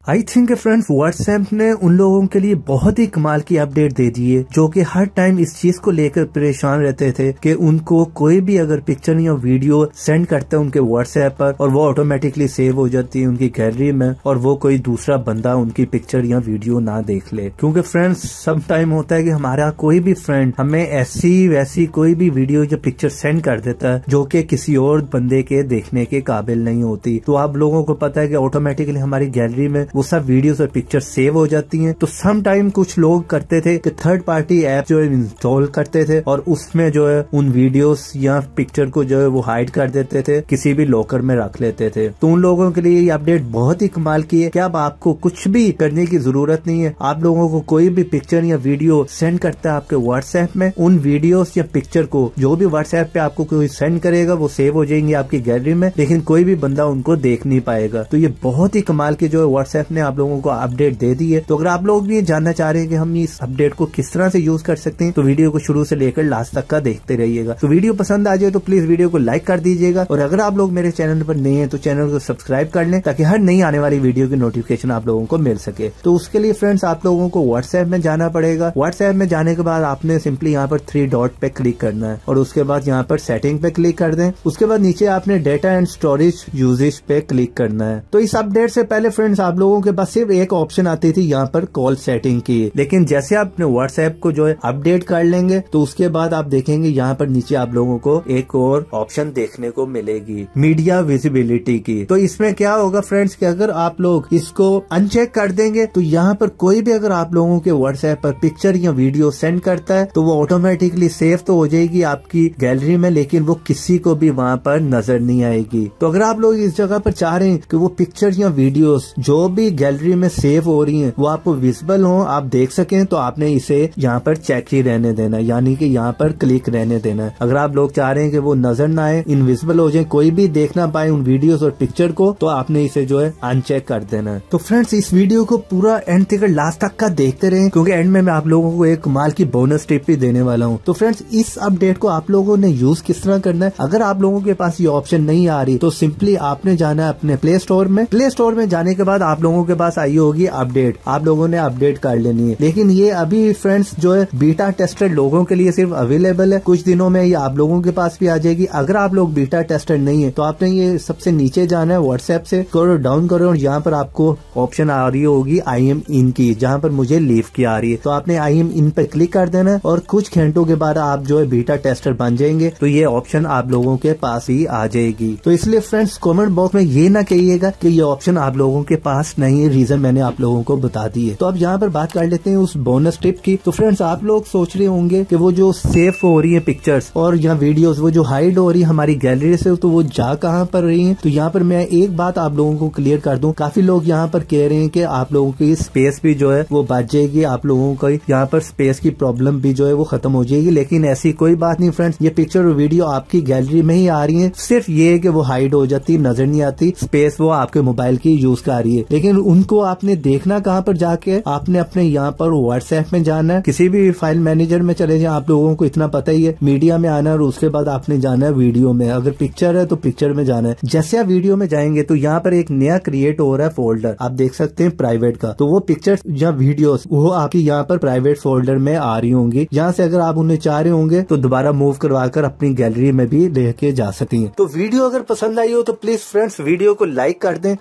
I think friends WhatsApp ने उन लोगों के लिए बहुत ही कमाल की अपडेट दे दी है जो कि हर टाइम इस चीज को लेकर परेशान रहते थे कि उनको कोई भी अगर पिक्चर या वीडियो सेंड करते हैं उनके व्हाट्सएप पर और वो ऑटोमेटिकली सेव हो जाती है उनकी गैलरी में और वो कोई दूसरा बंदा उनकी पिक्चर या वीडियो ना देख ले। क्योंकि फ्रेंड्स सम टाइम होता है कि हमारा कोई भी फ्रेंड हमें ऐसी वैसी कोई भी वीडियो या पिक्चर सेंड कर देता है जो कि किसी और बंदे के देखने के काबिल नहीं होती। तो आप लोगों को पता है कि ऑटोमेटिकली हमारी गैलरी में वो सब वीडियोस और पिक्चर सेव हो जाती हैं। तो सम टाइम कुछ लोग करते थे कि थर्ड पार्टी ऐप जो है इंस्टॉल करते थे और उसमें जो है उन वीडियोस या पिक्चर को जो है वो हाइड कर देते थे, किसी भी लॉकर में रख लेते थे। तो उन लोगों के लिए ये अपडेट बहुत ही कमाल की है कि अब आपको कुछ भी करने की जरूरत नहीं है। आप लोगों को कोई भी पिक्चर या वीडियो सेंड करता है आपके व्हाट्सएप में, उन वीडियोस या पिक्चर को जो भी व्हाट्सएप पे आपको कोई सेंड करेगा वो सेव हो जाएंगे आपकी गैलरी में, लेकिन कोई भी बंदा उनको देख नहीं पाएगा। तो ये बहुत ही कमाल की जो है व्हाट्सएप ने आप लोगों को अपडेट दे दी है। तो अगर आप लोग भी जानना चाह रहे हैं कि हम इस अपडेट को किस तरह से यूज कर सकते हैं तो वीडियो को शुरू से लेकर लास्ट तक का देखते रहिएगा। तो वीडियो पसंद आ जाए तो प्लीज वीडियो को लाइक कर दीजिएगा और अगर आप लोग मेरे चैनल पर नए हैं तो चैनल को सब्सक्राइब कर लें ताकि हर नई आने वाली वीडियो की नोटिफिकेशन आप लोगों को मिल सके। तो उसके लिए फ्रेंड्स आप लोगों को व्हाट्सएप में जाना पड़ेगा। व्हाट्सएप में जाने के बाद आपने सिंपली यहाँ पर 3 डॉट पे क्लिक करना है और उसके बाद यहाँ पर सेटिंग पे क्लिक कर दें। उसके बाद नीचे आपने डेटा एंड स्टोरेज यूजेज पे क्लिक करना है। तो इस अपडेट से पहले फ्रेंड्स आप लोगों के पास सिर्फ एक ऑप्शन आती थी यहाँ पर कॉल सेटिंग की, लेकिन जैसे आप अपने व्हाट्सएप को जो है अपडेट कर लेंगे तो उसके बाद आप देखेंगे यहाँ पर नीचे आप लोगों को एक और ऑप्शन देखने को मिलेगी, मीडिया विजिबिलिटी की। तो इसमें क्या होगा फ्रेंड्स कि अगर आप लोग इसको अनचेक कर देंगे तो यहाँ पर कोई भी अगर आप लोगों के व्हाट्सएप पर पिक्चर या वीडियो सेंड करता है तो वो ऑटोमेटिकली सेव तो हो जाएगी आपकी गैलरी में, लेकिन वो किसी को भी वहाँ पर नजर नहीं आएगी। तो अगर आप लोग इस जगह पर चाह रहे हैं कि वो पिक्चर या वीडियोस जो भी गैलरी में सेव हो रही हैं वो आपको विजिबल हो, आप देख सकें, तो आपने इसे यहाँ पर चेक ही रहने देना, यानी कि यहाँ पर क्लिक रहने देना है। अगर आप लोग चाह रहे हैं कि वो नजर ना आए, इनविजिबल हो जाए, कोई भी देख ना पाए उन वीडियोस और पिक्चर को, तो आपने इसे जो है अनचेक कर देना है। तो फ्रेंड्स इस वीडियो को पूरा एंड तक लास्ट तक का देखते रहें क्योंकि एंड में मैं आप लोगों को एक कमाल की बोनस टिप भी देने वाला हूँ। तो फ्रेंड्स इस अपडेट को आप लोगों ने यूज किस तरह करना है, अगर आप लोगों के पास ये ऑप्शन नहीं आ रही तो सिंपली आपने जाना है अपने प्ले स्टोर में। प्ले स्टोर में जाने के बाद आप लोगों के पास आई होगी अपडेट, आप लोगों ने अपडेट कर लेनी है। लेकिन ये अभी फ्रेंड्स जो है बीटा टेस्टेड लोगों के लिए सिर्फ अवेलेबल है, कुछ दिनों में ये आप लोगों के पास भी आ जाएगी। अगर आप लोग बीटा टेस्टेड नहीं है तो आपने ये सबसे नीचे जाना है, व्हाट्सएप से स्क्रॉल डाउन करो और यहाँ पर आपको ऑप्शन आ रही होगी आई एम इन की, जहाँ पर मुझे लीव की आ रही है। तो आपने आई एम इन पे क्लिक कर देना है और कुछ घंटों के बाद आप जो है बीटा टेस्टर बन जाएंगे। तो ये ऑप्शन आप लोगों के पास ही आ जाएगी। तो इसलिए फ्रेंड्स कमेंट बॉक्स में ये ना कहिएगा कि ये ऑप्शन आप लोगों के पास नहीं है, रीजन मैंने आप लोगों को बता दी है। तो अब यहाँ पर बात कर लेते हैं उस बोनस टिप की। तो फ्रेंड्स आप लोग सोच रहे होंगे कि वो जो सेव हो रही है पिक्चर्स और या वीडियोस वो जो हाइड हो रही है हमारी गैलरी से, तो वो जा कहाँ पर रही है। तो यहाँ पर मैं एक बात आप लोगों को क्लियर कर दूं, काफी लोग यहाँ पर कह रहे हैं कि आप लोगों की स्पेस भी जो है वो बच जाएगी, आप लोगों को यहाँ पर स्पेस की प्रॉब्लम भी जो है वो खत्म हो जाएगी। लेकिन ऐसी कोई बात नहीं फ्रेंड्स, ये पिक्चर और वीडियो आपकी गैलरी में ही आ रही है, सिर्फ ये है कि वो हाइड हो जाती, नजर नहीं आती, स्पेस वो आपके मोबाइल की यूज कर रही है। लेकिन उनको आपने देखना कहाँ पर जाके, आपने अपने यहाँ पर व्हाट्सएप में जाना है, किसी भी फाइल मैनेजर में चले जाए, आप लोगों को इतना पता ही है, मीडिया में आना है और उसके बाद आपने जाना है वीडियो में। अगर पिक्चर है तो पिक्चर में जाना है। जैसे आप वीडियो में जाएंगे तो यहाँ पर एक नया क्रिएट हो रहा है फोल्डर, आप देख सकते हैं प्राइवेट का। तो वो पिक्चर्स या वीडियोस वो आपकी यहाँ पर प्राइवेट फोल्डर में आ रही होंगी, यहाँ से अगर आप उन्हें चाह रहे होंगे तो दोबारा मूव करवाकर अपनी गैलरी में भी लेके जा सकती हैं। तो वीडियो अगर पसंद आई हो तो प्लीज फ्रेंड्स वीडियो को लाइक कर दें।